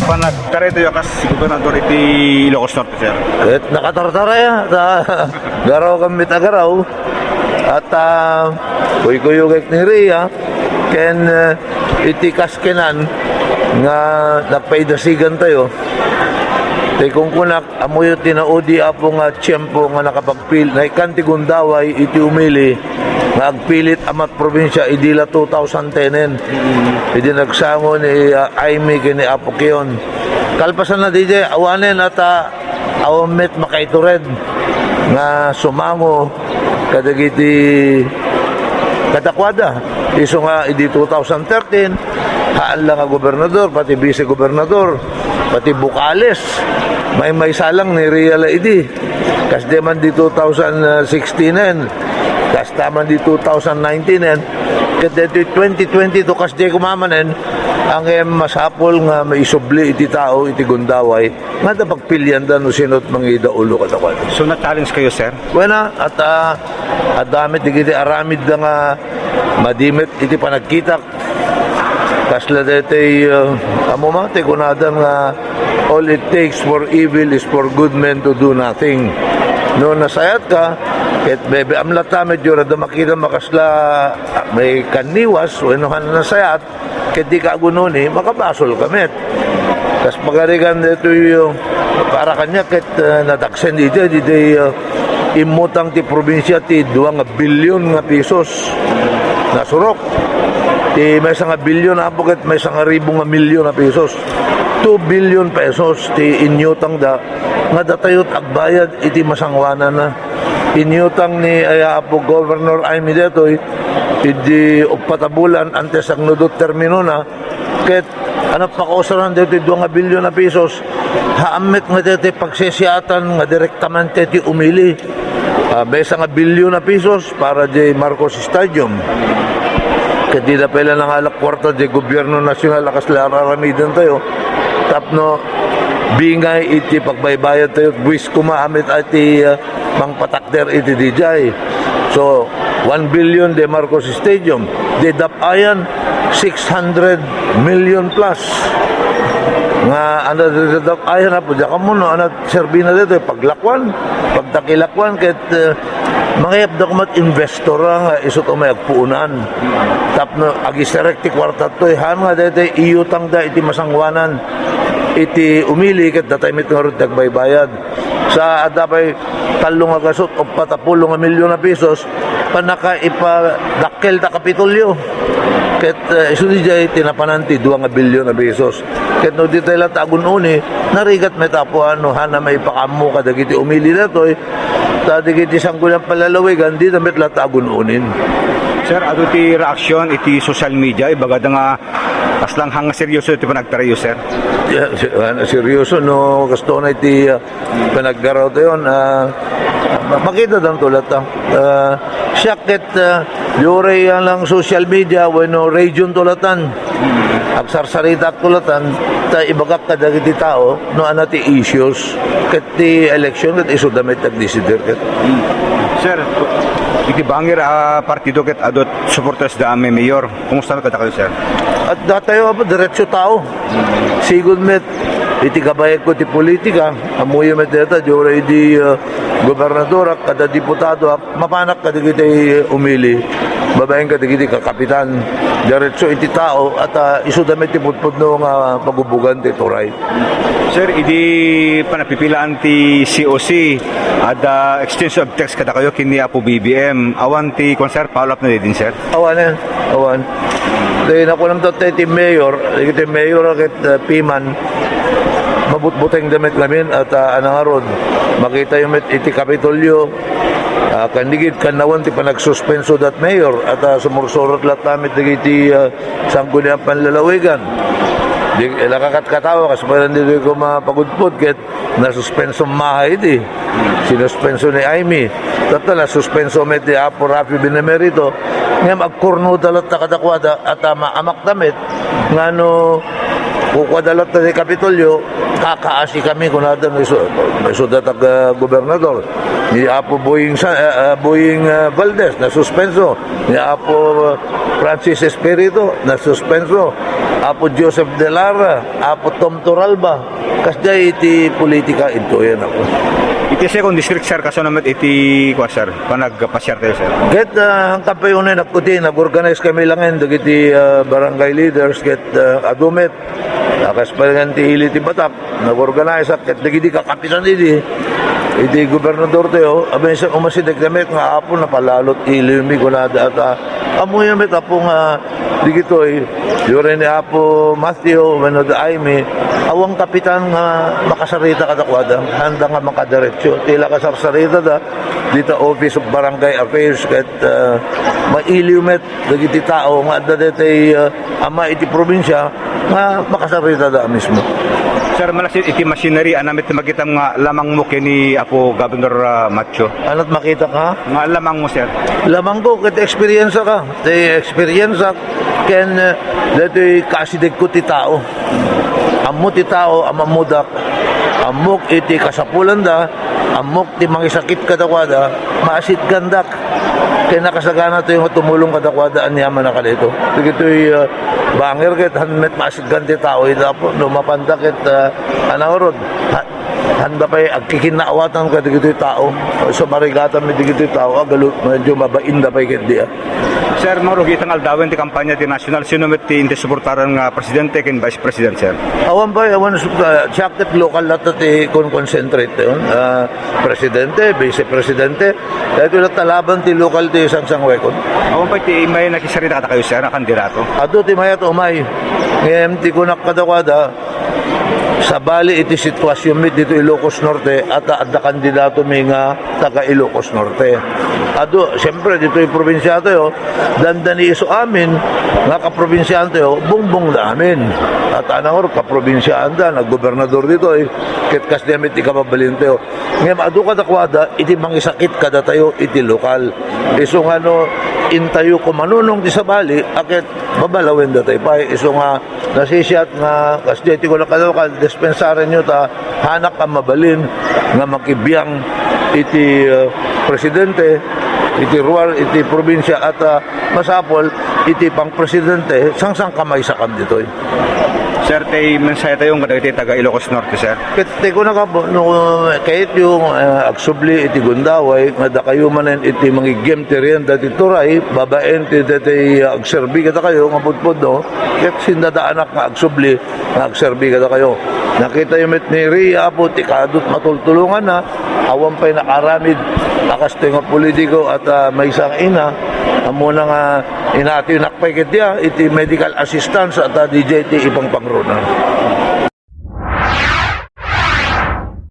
panagkarito yung kas gobernador iti Ilocos Norte, sir. Ket nakatartara ya, garaw kami tagaraw. At kuy-kuyugek ni Rhea, ken iti kaskenan nga napaidasigan tayo. Tay kung kunak, amoy tinaudi apo nga tiyempo nga nakapagpil, na ikanti gundaway iti umili, nga agpilit amat probinsya, idila 2010. Idi nagsango ni Aimee kini Apo Kiyon. Kalpasan na DJ, awanen at awamit makaitured, nga sumango, kadagiti katakwada. Iso nga, idi 2013, haan lang ang gobernador, pati vice-gobernador, pati bukales, may salang ni Rhea idi. Kasde man di 2016 kasta man di 2019 kada 2020 to kasde kumamanen ang masapol nga maisubli iti tao iti gundaway nga da pagpilyan da no sinot mangida ulo katakwan. So na-challenge kayo, sir? Wala at damit iti aramid da nga madimit iti panagkitak kasla dete amo mate kunadan nga all it takes for evil is for good men to do nothing. No nasayat ka, ket bebe amlata medyo rada makita makasla may kaniwas o inuhan na nasayat, ket di ka agununi, makabasol kamet. Kas pagarigan dito yung para kanya ket nadaksen dito, imutang ti probinsya ti 2 bilyon nga pesos nasurok. Ti may isang bilyon na po ket may 1,000 nga milyon na pesos. 2 billion pesos ti inyutang da nga datayot agbayad iti masangwanan na inyutang ni Apo Governor Aimee detoy iti upatabulan antes ang nudot termino na ket anak pakausaran dito 2 bilyon na pesos haamit nga dito pagsisiatan nga direktamente ti umili besa nga bilyon na pesos para di Marcos Stadium. Kaya na pala ng alak kwarta di gobyerno nasyonal akas lararamidan tayo tapno bingay iti pagbaybayad tayo buwis kumaamit iti mangpatakder iti DJ. So 1 billion de Marcos Stadium de dapayan 600 million plus nga ano de dapayan na po diya kamuno ano serbina dito paglakwan pagtakilakwan ket mangayap da kumat investor nga isot umay agpuunan tapno agiserek ti kwarta toy han nga dito iyutang da iti masangwanan iti umili ket datay mit nga rod dagbaybayad sa adapay talong nga kasot o patapulong nga milyon na pesos panaka ipadakkel ta kapitulyo ket isu di jay tinapananti 2 bilyon na pesos ket no di tayo tagun-uni narigat may tapuan no hana may pakamu kadagiti umili datoy tadigiti sanggulang palalawigan di damit latagun-unin. Sir, ato ti reaksyon iti social media ibagada nga aslang hanga seryoso iti panagtarayo, sir. Yeah, seryoso no kasto na iti panaggaraw tayo makita dan tulad syakit yore lang social media when region tulatan agsarsarita tulatan ta ibagak kadagiti tao no anati issues ket ti election ket isu damit agdesider ket Sir, iti bangir partido ket adot supporters da ame mayor. Kumusta kada kayo, sir? at datayo apa diretso tao sigud met iti kabayag ko ti politika amuyo met deta jore di gobernador kada diputado mapanak kadagiti umili babaeng kadagiti kakapitan diretso iti tao at isu damit ti putpudno nga pagubugan ti turay. Sir, idi panapipilaan ti COC at exchange of text kada kayo kini Apo BBM awan ti konser follow up na din, sir. Awan dahil nakulam to ti mayor ket Piman mabutbuteng damit lamin at anangarod makita yung iti kapitolyo kandigit kanawan ti panagsuspenso dat mayor at sumursurot lat namit iti sangguniang panlalawigan di nakakatkatawa kasi parang dito ko mapagudpod ket nasuspenso mahay di sinuspenso ni Aimee tata nasuspenso met ti Apo Rafi Benemerito nga magkurno dalat na kadakwada at maamak damit nga no kukadalat na Kapitolyo, kakaasi kami kung natin may sudatag gobernador. Ni Apo Boying Valdez na suspenso. Ni Apo Francis Espiritu na suspenso. Apo Joseph De Lara, Apo Tom Toralba. Kasday iti politika ito yan ako. Iti second district, sir, kaso naman iti, sir, panagpasyar tayo, sir. Ket ang kampayunan naputi, nag-organize kami langin, dagiti barangay leaders, ket adumet, akas pa nga ti Ili ti Batak, nag-organize, ket dagiti kakapitan iti gobernador tayo, abay sa umasidag damit nga apon na palalot ilimi ko na at amoy damit apong digitoy, yun ni Apo Matthew, when the Aime, awang kapitan nga makasarita kadakwada, handa nga makadiretso, tila kasarsarita da, dito Office of Barangay Affairs, ket mailiumet, dagiti tao, nga dadatay ama iti probinsya, nga makasarita da mismo. Sir, malasin iti machinery, anamit na magitam nga lamang mo kini Apo Governor Macho. Ano't makita ka? Nga lamang mo, sir. Lamang ko, ket experience ka. Te experience ken dato'y kasidig ko ti tao. Ammo ti tao, amamudak. Amok iti kasapulan da, amok ti mangisakit kadakwada, maasit gandak. Kaya nakasagana ito yung tumulong kadakwada ang yaman na kalito. Ito'y banger ket hanmet maasit ganti tao, po lumapanda ket anawrod. Handa pa'y agkikinaawatan ka digito'y tao. So marigatan mi digito'y tao, agalo medyo mabainda pa'y ket diya. Sir, marugit ang aldawan ti kampanya ti national, sino met ti hindi suportaran nga presidente ken vice president, sir? Awan ba, siya ket local lahat ti concentrate yun. Presidente, vice-presidente, dahil ito talaban ti local ti sangsang wekon. Awan pa ti may nakisarita kata kayo, sir, na kandidato? Ato ti mayat umay, ngayon ti kunak kadakwada, sa bali iti sitwasyon mi dito Ilocos Norte at adda kandidato mi nga taga Ilocos Norte. Ado, siyempre dito yung probinsyado yo, dandani iso amin nga kaprobinsyado yo, bungbong da amin. At anangor kaprobinsyaan da, naggobernador dito ket kas diamit ikababalin tayo. Ngayon ado kadakwada iti mangisakit kada tayo iti lokal. Iso nga no intayo ko manunong ti sa bali aket babalawin da tayo pa. Iso nga nasisiyat nga kas di ko nakadawakal dispensaren nyo ta hanak ang mabalin nga makibiyang iti presidente, iti rural, iti probinsya at masapol iti pang presidente sangsang kamay sa kam dito. Sir, tay mensahe tayo nga iti taga Ilocos Norte, sir. Kete ko na ka no, kahit yung agsubli iti gundaway nga da kayo manen iti mangigem ti riyan dati turay babaen ti dati agserbi kada kayo nga pudpud no ket sindada anak nga agsubli nga agserbi kada kayo. Nakita yung met ni Ria po ti kadot matultulungan na awan pa'y nakaramid akas nga politiko at may isang ina amo na nga inati nakpay ket dia iti medical assistance at DJT ipang pangruna.